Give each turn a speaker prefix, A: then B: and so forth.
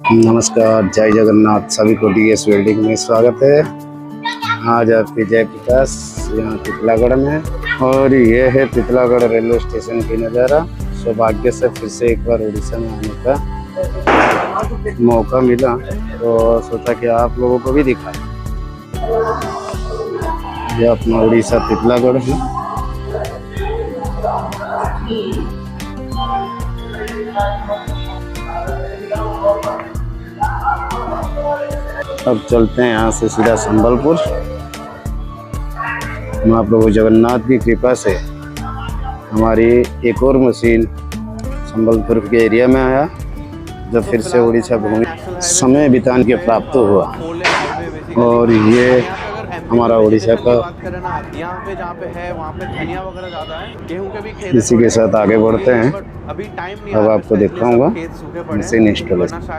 A: नमस्कार, जय जगन्नाथ। सभी को डीएस वेल्डिंग में स्वागत है। आज आपके जयप्रकाश यहाँ तितलागढ़ में, और ये है तितलागढ़ रेलवे स्टेशन की नज़ारा। सौभाग्य से फिर से एक बार उड़ीसा में आने का मौका मिला, तो सोचा कि आप लोगों को भी दिखा। ये अपना उड़ीसा तितलागढ़ है। अब चलते हैं यहाँ से सीधा संबलपुर। महाप्रभु जगन्नाथ की कृपा से हमारी एक और मशीन संबलपुर के एरिया में आया, जब फिर से उड़ीसा भूमि समय बिताने के प्राप्त हुआ। और ये हमारा उड़ीसा का,
B: यहाँ पे जहाँ पे है वहाँ पे धनिया वगैरह ज़्यादा है, गेहूं के भी खेत।
A: इसी के साथ आगे बढ़ते हैं।
B: अभी टाइम नहीं,
A: अब आपको दिखाऊंगा मशीन इंस्टॉलेशन।